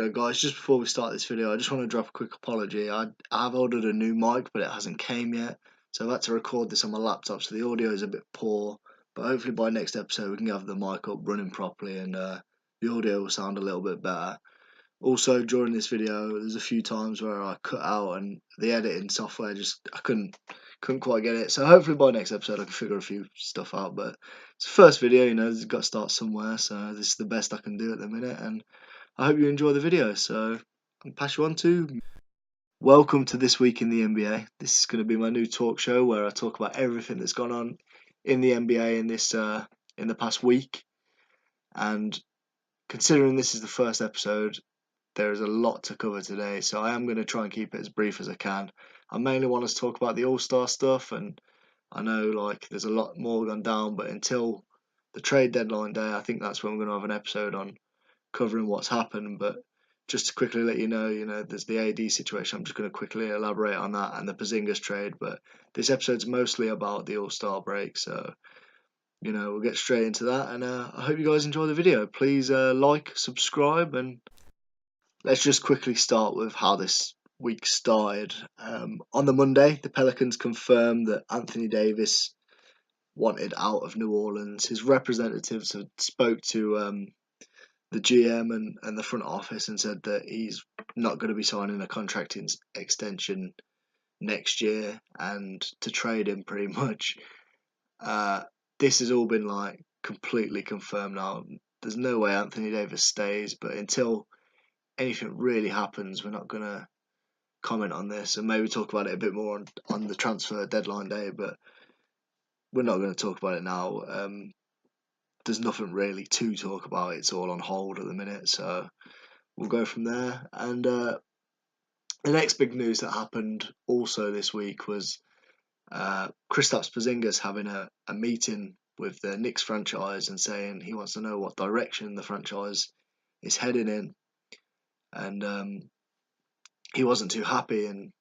Guys, just before we start this video, I just want to drop a quick apology. I have ordered a new mic, but it hasn't came yet, so I've had to record this on my laptop, so the audio is a bit poor. But hopefully by next episode we can have the mic up running properly and the audio will sound a little bit better. Also, during this video, there's a few times where I cut out and the editing software I couldn't quite get it. So hopefully by next episode I can figure a few stuff out. But it's the first video, it's got to start somewhere. So this is the best I can do at the minute, and I hope you enjoy the video. So I'll pass you on to. Welcome to This Week in the NBA. This is going to be my new talk show where I talk about everything that's gone on in the NBA in the past week. And considering this is the first episode, there is a lot to cover today, so I am going to try and keep it as brief as I can. I mainly want us to talk about the All-Star stuff, and I know there's a lot more gone down, but until the trade deadline day, I think that's when we're going to have an episode on covering what's happened. But just to quickly let you know, there's the AD situation. I'm just going to quickly elaborate on that and the Porzingis trade, but this episode's mostly about the All-Star break, so we'll get straight into that, and I hope you guys enjoy the video. Please like, subscribe, and let's just quickly start with how this week started. On the Monday, the Pelicans confirmed that Anthony Davis wanted out of New Orleans. His representatives had spoke to the GM and the front office and said that he's not going to be signing a contract extension next year and to trade him pretty much. This has all been completely confirmed now. There's no way Anthony Davis stays, but until anything really happens, we're not going to comment on this and maybe talk about it a bit more on the transfer deadline day, but we're not going to talk about it now. There's nothing really to talk about. It's all on hold at the minute, so we'll go from there. And the next big news that happened also this week was Kristaps Porzingis having a meeting with the Knicks franchise and saying he wants to know what direction the franchise is heading in, and he wasn't too happy in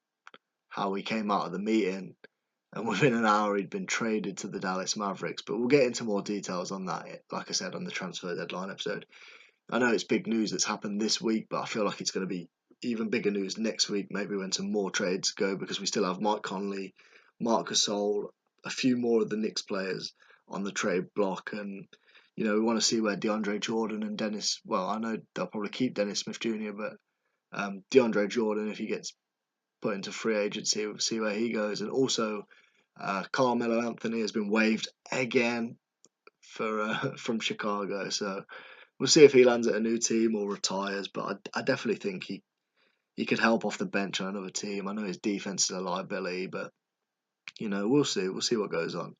how he came out of the meeting, and within an hour he'd been traded to the Dallas Mavericks. But we'll get into more details on that, like I said, on the transfer deadline episode. I know it's big news that's happened this week, but I feel like it's going to be even bigger news next week, maybe when some more trades go, because we still have Mike Conley, Marc Gasol, a few more of the Knicks players on the trade block, and we want to see where DeAndre Jordan and Dennis. Well, I know they'll probably keep Dennis Smith Jr., but DeAndre Jordan, if he gets put into free agency, we'll see where he goes. And also, Carmelo Anthony has been waived again from Chicago, so we'll see if he lands at a new team or retires. But I definitely think he could help off the bench on another team. I know his defense is a liability, but we'll see what goes on.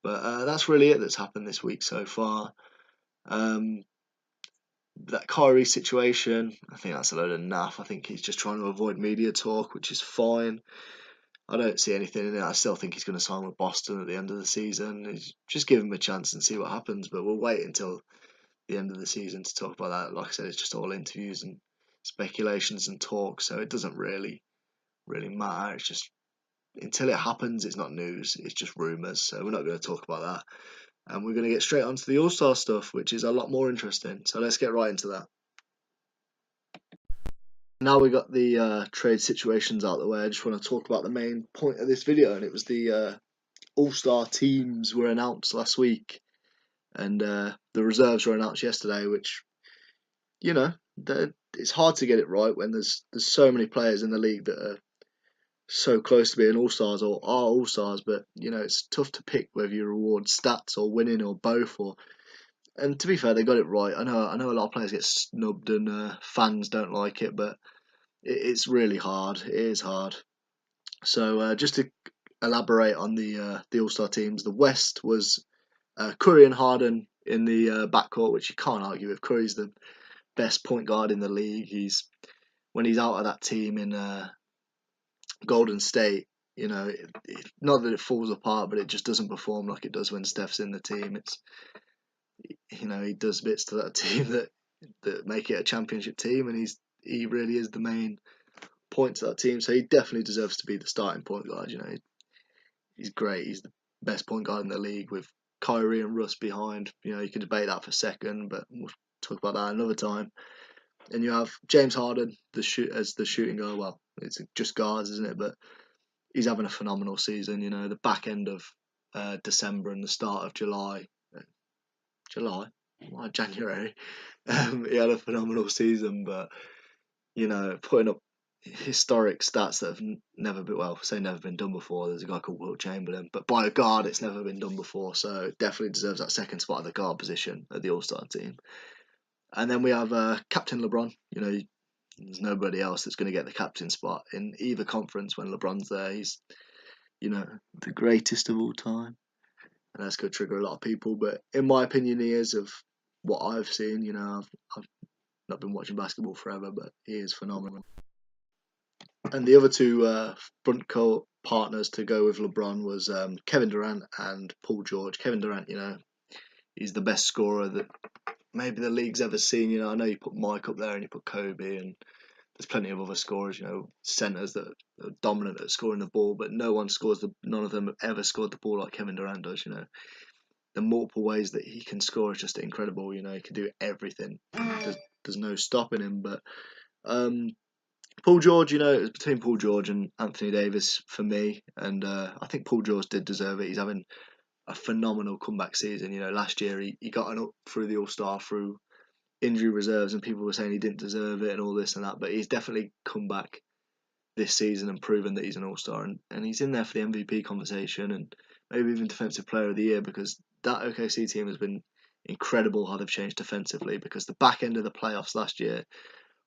But that's really it that's happened this week so far. That Kyrie situation, I think that's a load of naff. I think he's just trying to avoid media talk, which is fine. I don't see anything in it. I still think he's going to sign with Boston at the end of the season. Just give him a chance and see what happens. But we'll wait until the end of the season to talk about that. Like I said, it's just all interviews and speculations and talk, so it doesn't really matter. It's just until it happens, it's not news. It's just rumours. So we're not going to talk about that. And we're going to get straight onto the All-Star stuff, which is a lot more interesting. So let's get right into that. Now we got the trade situations out of the way, I just want to talk about the main point of this video, and it was the All-Star teams were announced last week, and the reserves were announced yesterday, which, it's hard to get it right when there's so many players in the league that are so close to being All-Stars or are All-Stars, but it's tough to pick whether you reward stats or winning or both. And to be fair, they got it right. I know a lot of players get snubbed and fans don't like it, but it's really hard. It is hard. So just to elaborate on the All-Star teams, the West was Curry and Harden in the backcourt, which you can't argue with. Curry's the best point guard in the league. When he's out of that team in Golden State, not that it falls apart, but it just doesn't perform like it does when Steph's in the team. It's he does bits to that team that make it a championship team, and he really is the main point to that team. So he definitely deserves to be the starting point guard. He's great. He's the best point guard in the league with Kyrie and Russ behind. You can debate that for a second, but we'll talk about that another time. And you have James Harden as the shooting guard. Well, it's just guards, isn't it? But he's having a phenomenal season. The back end of December and the start of July, January. He had a phenomenal season, but putting up historic stats that have never been, well, say never been done before. There's a guy called Wilt Chamberlain, but by a guard, it's never been done before. So definitely deserves that second spot at the guard position at the All-Star team. And then we have Captain LeBron. There's nobody else that's going to get the captain spot in either conference when LeBron's there. He's, the greatest of all time. And that's going to trigger a lot of people. But in my opinion, he is, of what I've seen. I've not been watching basketball forever, but he is phenomenal. And the other two front court partners to go with LeBron was Kevin Durant and Paul George. Kevin Durant, he's the best scorer that maybe the league's ever seen. I know you put Mike up there and you put Kobe, and there's plenty of other scorers, centers that are dominant at scoring the ball, but none of them have ever scored the ball like Kevin Durant does. The multiple ways that he can score is just incredible. He can do everything. There's no stopping him. But Paul George, it's between Paul George and Anthony Davis for me, and I think Paul George did deserve it. He's having a phenomenal comeback season. Last year he got an up through the All-Star through injury reserves, and people were saying he didn't deserve it and all this and that, but he's definitely come back this season and proven that he's an All-Star, and he's in there for the MVP conversation and maybe even Defensive Player of the Year, because that OKC team has been incredible how they've changed defensively, because the back end of the playoffs last year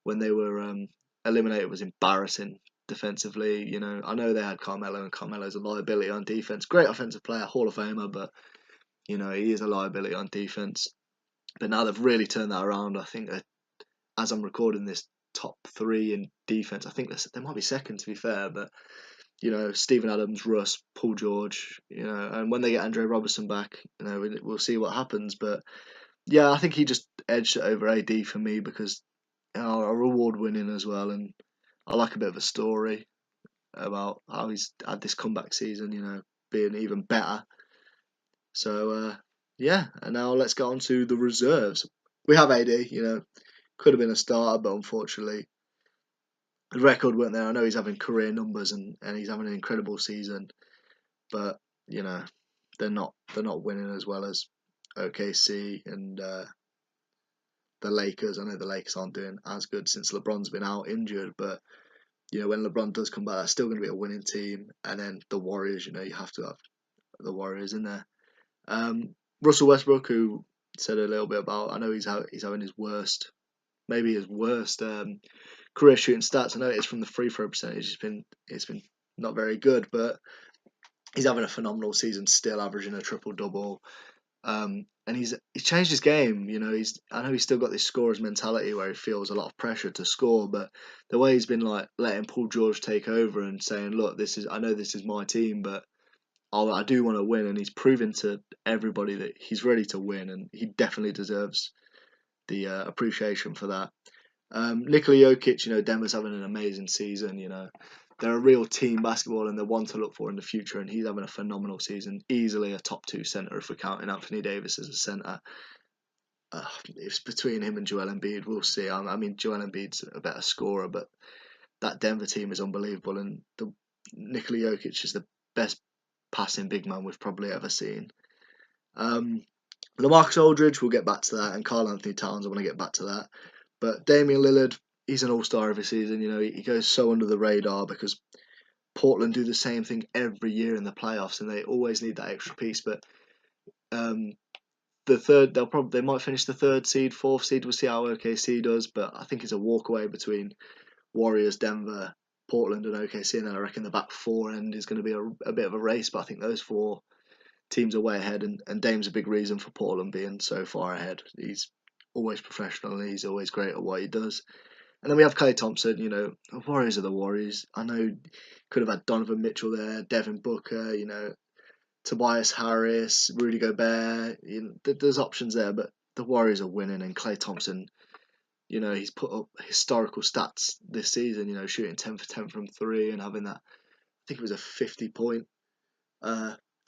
when they were eliminated was embarrassing defensively. I know they had Carmelo, and Carmelo's a liability on defense. Great offensive player, Hall of Famer, but he is a liability on defense. But now they've really turned that around. I think that as I'm recording this, top 3 in defense. I think they might be second, to be fair, but Steven Adams, Russ, Paul George, and when they get Andre Robertson back, we'll see what happens. But yeah, I think he just edged it over AD for me because are award winning as well, and I like a bit of a story about how he's had this comeback season, being even better. So yeah, and now let's get on to the reserves. We have AD, could have been a starter, but unfortunately the record weren't there. I know he's having career numbers and he's having an incredible season, but they're not winning as well as OKC and the Lakers. I know the Lakers aren't doing as good since LeBron's been out injured, but when LeBron does come back, that's still going to be a winning team. And then the Warriors, you have to have the Warriors in there. Russell Westbrook, who said a little bit about, I know he's having his worst career shooting stats. I know it's from the free throw percentage. It's been not very good, but he's having a phenomenal season still, averaging a triple double. And he's changed his game. I know he's still got this scorer's mentality where he feels a lot of pressure to score, but the way he's been like letting Paul George take over and saying, "Look, I know this is my team, but I do want to win," and he's proven to everybody that he's ready to win, and he definitely deserves the appreciation for that. Nikola Jokic, Denver's having an amazing season. They're a real team basketball, and they're one to look for in the future, and he's having a phenomenal season. Easily a top 2 centre if we're counting Anthony Davis as a centre. It's between him and Joel Embiid. We'll see. I mean, Joel Embiid's a better scorer, but that Denver team is unbelievable, and Nikola Jokic is the best passing big man we've probably ever seen. LaMarcus Aldridge, we'll get back to that, and Karl Anthony Towns, I want to get back to that. But Damian Lillard, he's an all-star every season. He goes so under the radar because Portland do the same thing every year in the playoffs, and they always need that extra piece. But they might finish the 3rd seed, 4th seed. We'll see how OKC does, but I think it's a walkaway between Warriors, Denver, Portland, and OKC, and then I reckon the back 4 end is going to be a bit of a race. But I think those 4 teams are way ahead, and Dame's a big reason for Portland being so far ahead. He's always professional, and he's always great at what he does. And then we have Klay Thompson. The Warriors are the Warriors. I know could have had Donovan Mitchell there, Devin Booker, Tobias Harris, Rudy Gobert. There's options there, but the Warriors are winning, and Klay Thompson, he's put up historical stats this season. Shooting 10 for 10 from 3 and having that. I think it was a 50-point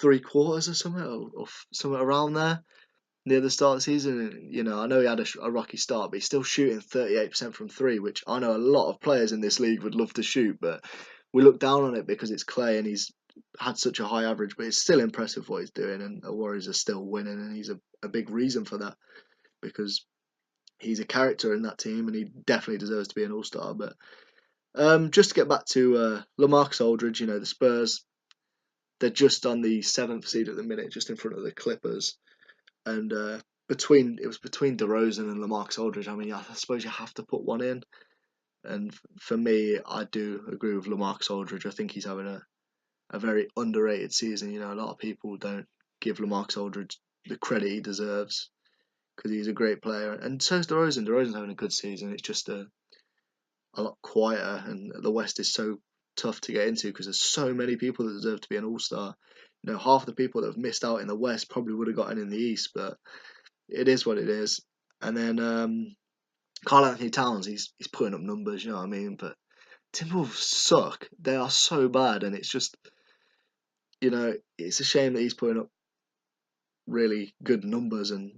3 quarters or something, or something around there. near the start of the season. And, you know, I know he had a rocky start, but he's still shooting 38% from three, which I know a lot of players in this league would love to shoot, but we look down on it because it's Clay and he's had such a high average. But it's still impressive what he's doing, and the Warriors are still winning, and he's a big reason for that because he's a character in that team, and he definitely deserves to be an All-Star. But just to get back to LaMarcus Aldridge, you know, the Spurs, they're just on the 7th seed at the minute, just in front of the Clippers. And between DeRozan and LaMarcus Aldridge, I mean, I suppose you have to put one in. And for me, I do agree with LaMarcus Aldridge. I think he's having a very underrated season. You know, a lot of people don't give LaMarcus Aldridge the credit he deserves because he's a great player, and so is DeRozan. DeRozan's having a good season. It's just a lot quieter, and the West is so tough to get into because there's so many people that deserve to be an All-Star. You know, half the people that have missed out in the West probably would have gotten in the East, but it is what it is. And then Karl Anthony Towns, he's putting up numbers, you know what I mean? But Timberwolves suck. They are so bad, and it's just, you know, it's a shame that he's putting up really good numbers, and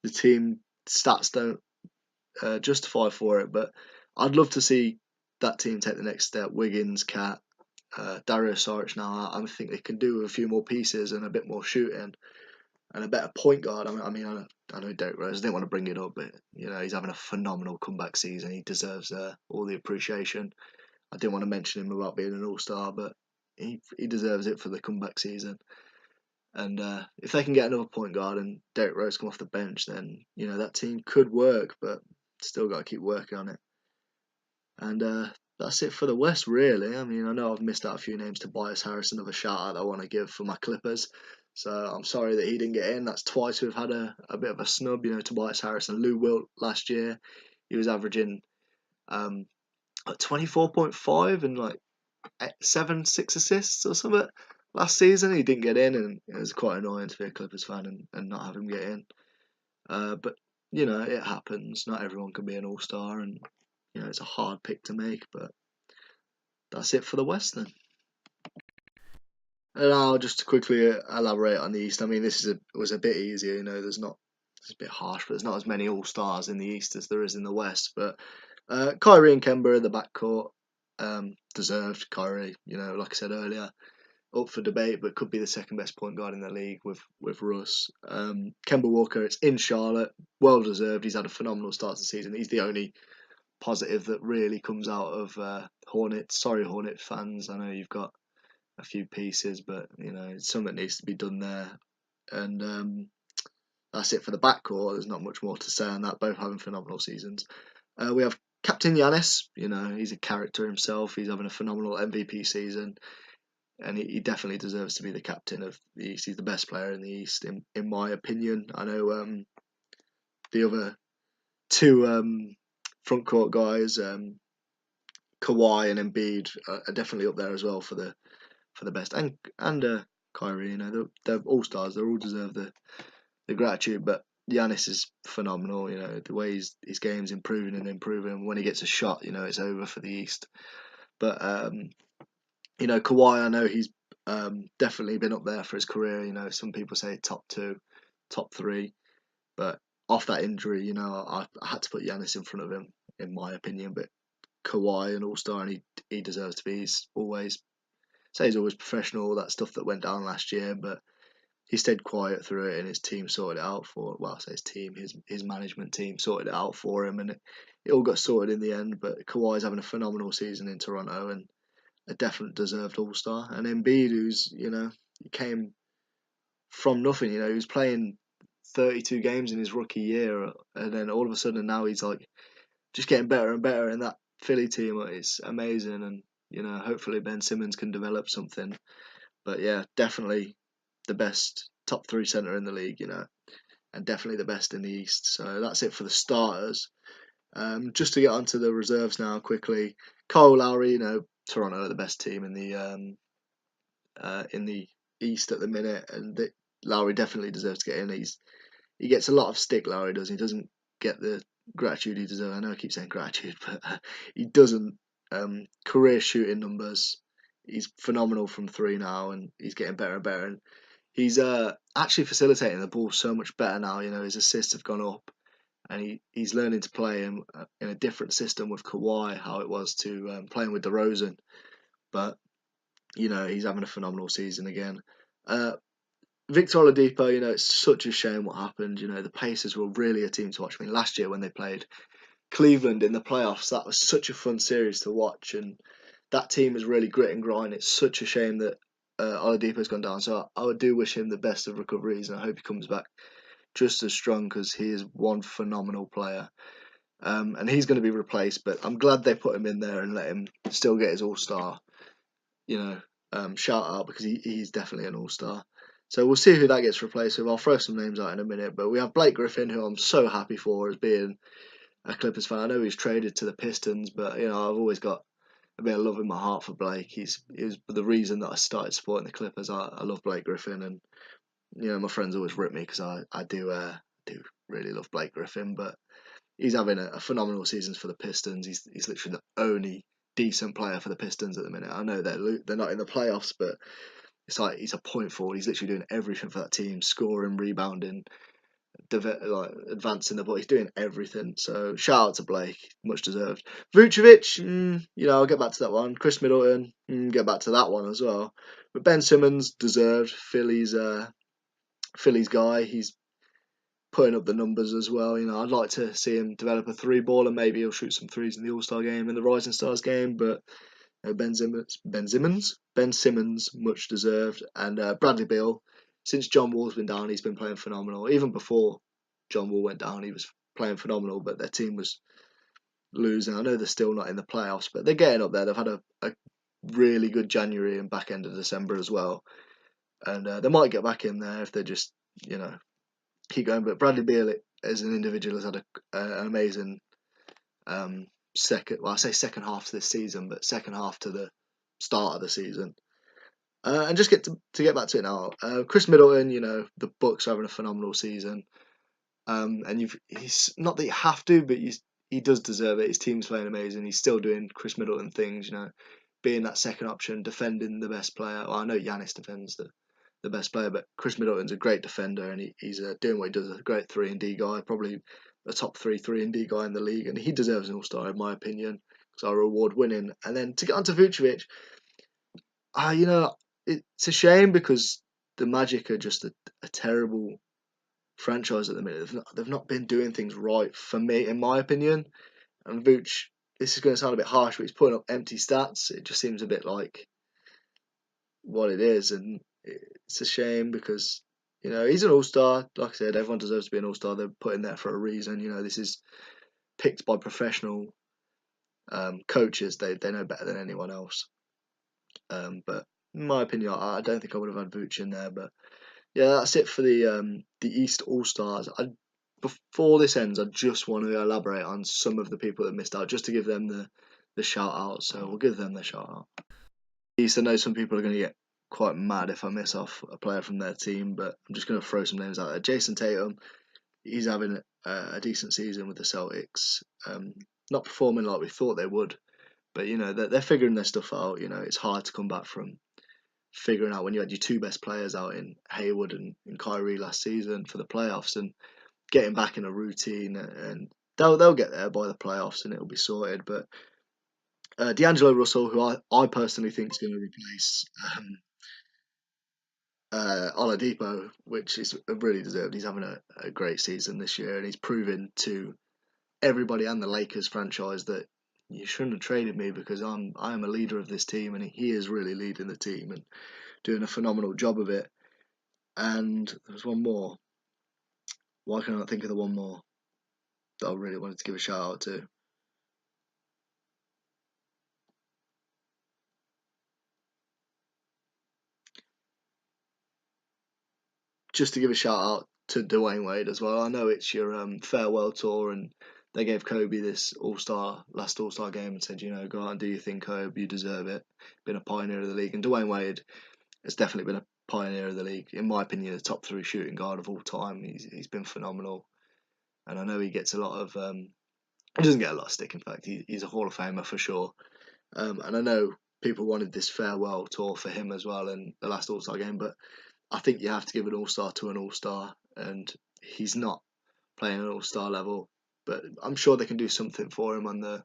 the team stats don't justify for it. But I'd love to see that team take the next step. Wiggins, Cat, Dario Saric now. I think they can do with a few more pieces and a bit more shooting and a better point guard. I mean, I know Derrick Rose. I didn't want to bring it up, but you know he's having a phenomenal comeback season. He deserves all the appreciation. I didn't want to mention him about being an All-Star, but he deserves it for the comeback season. And if they can get another point guard and Derrick Rose come off the bench, then you know that team could work, but still got to keep working on it. And that's it for the West, really. I mean, I know I've missed out a few names. Tobias Harris, another shout out I want to give for my Clippers. So I'm sorry that he didn't get in. That's twice we've had a bit of a snub. You know, Tobias Harris and Lou Wilt last year, he was averaging like 24.5 and like 6 assists or something. Last season he didn't get in, and it was quite annoying to be a Clippers fan and not have him get in. But you know, it happens. Not everyone can be an all-star, and you know it's a hard pick to make. But that's it for the West then. And I'll just quickly elaborate on the East. I mean, this was a bit easier. You know, it's a bit harsh, but there's not as many all-stars in the East as there is in the West. But Kyrie and Kemba in the backcourt, deserved. Kyrie, you know, like I said earlier, up for debate, but could be the second best point guard in the league with Russ. Kemba Walker, it's in Charlotte, well deserved. He's had a phenomenal start to the season. He's the only positive that really comes out of Hornets. Sorry, Hornet fans, I know you've got a few pieces, but you know something needs to be done there. And that's it for the backcourt. There's not much more to say on that. Both having phenomenal seasons. We have Captain Giannis. You know, he's a character himself. He's having a phenomenal MVP season. And he definitely deserves to be the captain of the East. He's the best player in the East, in my opinion. I know the other two front court guys, Kawhi and Embiid, are definitely up there as well for the best. And Kyrie, you know, they're all stars. They all deserve the gratitude. But Giannis is phenomenal. You know, the way his game's improving and improving. When he gets a shot, you know, it's over for the East. But you know, Kawhi, I know he's definitely been up there for his career. You know, some people say top 2, top 3, but off that injury, you know, I had to put Giannis in front of him, in my opinion. But Kawhi, an all-star, and he deserves to be. He's always professional. All that stuff that went down last year, but he stayed quiet through it, and his team sorted it out for. Well, I say his team, his management team sorted it out for him, and it all got sorted in the end. But Kawhi's having a phenomenal season in Toronto, and a definite deserved all-star. And Embiid, who's, you know, he came from nothing. You know, he was playing 32 games in his rookie year, and then all of a sudden now he's like just getting better and better in that Philly team. It's amazing, and you know, hopefully Ben Simmons can develop something. But yeah, definitely the best top 3 center in the league, you know, and definitely the best in the East. So that's it for the starters. Just to get onto the reserves now quickly. Kyle Lowry, you know, Toronto are the best team in the East at the minute, and Lowry definitely deserves to get in. He gets a lot of stick. Lowry does. He doesn't get the gratitude he deserves. I know I keep saying gratitude, but he doesn't. Career shooting numbers. He's phenomenal from 3 now, and he's getting better and better. And He's actually facilitating the ball so much better now. You know, his assists have gone up, and he's learning to play in a different system with Kawhi, how it was to playing with DeRozan. But you know, he's having a phenomenal season again. Uh, Victor Oladipo, you know, it's such a shame what happened. You know, the Pacers were really a team to watch. I mean, last year when they played Cleveland in the playoffs, that was such a fun series to watch, and that team is really grit and grind. It's such a shame that Oladipo's gone down. So I do wish him the best of recoveries, and I hope he comes back just as strong because he is one phenomenal player. And he's going to be replaced, but I'm glad they put him in there and let him still get his All Star. You know, shout out because he's definitely an All Star. So we'll see who that gets replaced with. I'll throw some names out in a minute, but we have Blake Griffin, who I'm so happy for as being a Clippers fan. I know he's traded to the Pistons, but you know I've always got a bit of love in my heart for Blake. He was the reason that I started supporting the Clippers. I love Blake Griffin, and you know my friends always rip me because I do really love Blake Griffin, but he's having a phenomenal season for the Pistons. He's literally the only decent player for the Pistons at the minute. I know they're not in the playoffs, but it's like he's a point forward. He's literally doing everything for that team, scoring, rebounding, like advancing the ball. He's doing everything. So shout out to Blake, much deserved. Vucevic, you know, I'll get back to that one. Chris Middleton, get back to that one as well. But Ben Simmons deserved. Philly's guy. He's putting up the numbers as well. You know, I'd like to see him develop a three ball and maybe he'll shoot some threes in the All Star game and the Rising Stars game. But you know, Ben Simmons, much deserved, and Bradley Beal. Since John Wall's been down, he's been playing phenomenal. Even before John Wall went down, he was playing phenomenal. But their team was losing. I know they're still not in the playoffs, but they're getting up there. They've had a really good January and back end of December as well, and they might get back in there if they just you know keep going. But Bradley Beal, as an individual, has had an amazing second. Well, I say second half to this season, but second half to the start of the season. And just get back to it now. Chris Middleton, you know, the Bucks are having a phenomenal season. And he's not that you have to, but he does deserve it. His team's playing amazing. He's still doing Chris Middleton things, you know, being that second option, defending the best player. Well, I know Giannis defends the best player, but Chris Middleton's a great defender, and he's doing what he does. A great 3-and-D guy, probably a top 3-and-D guy in the league, and he deserves an All Star in my opinion because our award winning. And then to get onto Vucevic, you know, it's a shame because the Magic are just a terrible franchise at the minute. They've not been doing things right for me, in my opinion. And Vooch, this is going to sound a bit harsh, but he's putting up empty stats. It just seems a bit like what it is, and it's a shame because you know he's an all-star. Like I said, everyone deserves to be an all-star. They're put in there for a reason. You know, this is picked by professional coaches. They know better than anyone else. But in my opinion, I don't think I would have had Vooch in there. But yeah, that's it for the East All Stars. Before this ends, I just want to elaborate on some of the people that missed out, just to give them the shout out. So we'll give them the shout out. East, I know some people are going to get quite mad if I miss off a player from their team, but I'm just going to throw some names out there. Jason Tatum, he's having a decent season with the Celtics. Not performing like we thought they would, but you know they're figuring their stuff out. You know, it's hard to come back from figuring out when you had your two best players out in Hayward and Kyrie last season for the playoffs and getting back in a routine, and they'll get there by the playoffs and it'll be sorted. But D'Angelo Russell, who I personally think is going to replace Oladipo, which is really deserved. He's having a great season this year, and he's proven to everybody and the Lakers franchise that you shouldn't have traded me because I am a leader of this team, and he is really leading the team and doing a phenomenal job of it. And there's one more. Why can I not think of the one more that I really wanted to give a shout out to? Just to give a shout out to Dwayne Wade as well. I know it's your farewell tour, and they gave Kobe this last All Star game, and said, you know, go out and do your thing, Kobe. You deserve it. Been a pioneer of the league, and Dwayne Wade has definitely been a pioneer of the league. In my opinion, the top 3 shooting guard of all time. He's been phenomenal, and I know he gets a lot of. He doesn't get a lot of stick. In fact, he's a Hall of Famer for sure. And I know people wanted this farewell tour for him as well in the last All Star game, but I think you have to give an all-star to an all-star, and he's not playing an all-star level. But I'm sure they can do something for him on the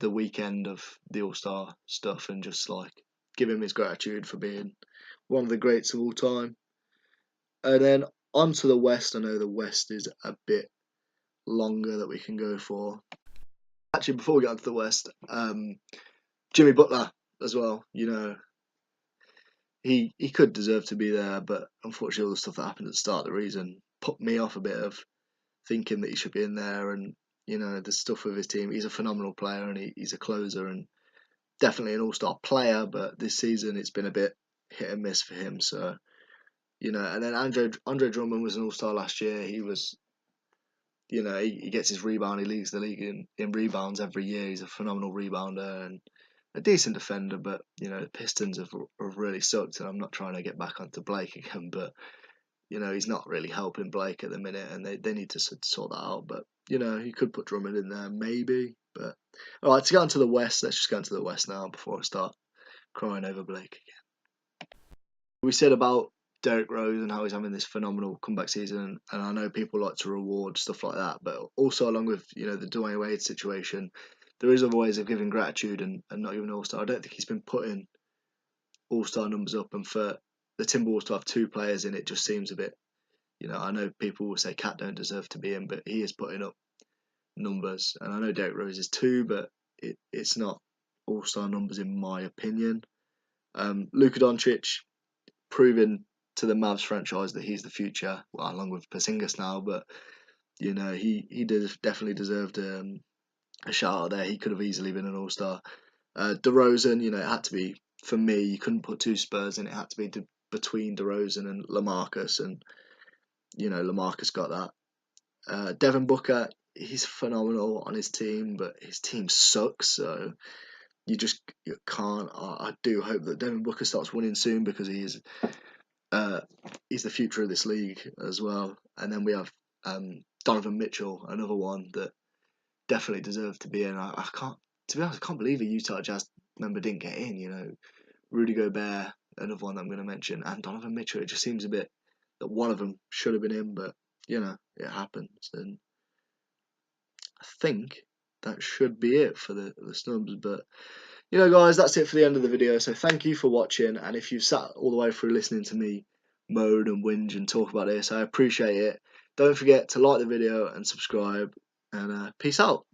weekend of the all-star stuff, and just like give him his gratitude for being one of the greats of all time. And then on to the West. I know the West is a bit longer that we can go for. Actually, before we get onto the West, Jimmy Butler as well. You know, he could deserve to be there, but unfortunately, all the stuff that happened at the start of the season put me off a bit of thinking that he should be in there. And you know, the stuff with his team. He's a phenomenal player, and he's a closer, and definitely an all-star player. But this season, it's been a bit hit and miss for him. So you know, and then Andre Drummond was an all-star last year. He was, you know, he gets his rebound. He leads the league in rebounds every year. He's a phenomenal rebounder and a decent defender. But you know, the Pistons have really sucked, and I'm not trying to get back onto Blake again, but you know, he's not really helping Blake at the minute, and they need to sort that out. But you know, he could put Drummond in there maybe. But all right, to get onto the West, let's just get onto the West now before I start crying over Blake again. We said about Derrick Rose and how he's having this phenomenal comeback season, and I know people like to reward stuff like that, but also along with, you know, the Dwayne Wade situation, there is other ways of giving gratitude and not even All-Star. I don't think he's been putting All-Star numbers up, and for the Timberwolves to have two players in it just seems a bit, you know, I know people will say Cat don't deserve to be in, but he is putting up numbers, and I know Derrick Rose is too, but it's not All-Star numbers in my opinion. Luka Doncic proving to the Mavs franchise that he's the future, well, along with Porzingis now. But you know, he definitely deserved a shout out there. He could have easily been an all-star. DeRozan, you know, it had to be, for me, you couldn't put two Spurs in. It had to be between DeRozan and LaMarcus, and you know, LaMarcus got that. Devin Booker, he's phenomenal on his team, but his team sucks, so you can't. I do hope that Devin Booker starts winning soon, because he's the future of this league as well. And then we have Donovan Mitchell, another one that definitely deserved to be in. I can't, to be honest, I can't believe a Utah Jazz member didn't get in. You know, Rudy Gobert, another one that I'm going to mention, and Donovan Mitchell. It just seems a bit that one of them should have been in, but you know, it happens. And I think that should be it for the snubs. But you know, guys, that's it for the end of the video. So thank you for watching, and if you've sat all the way through listening to me moan and whinge and talk about this, I appreciate it. Don't forget to like the video and subscribe, and peace out.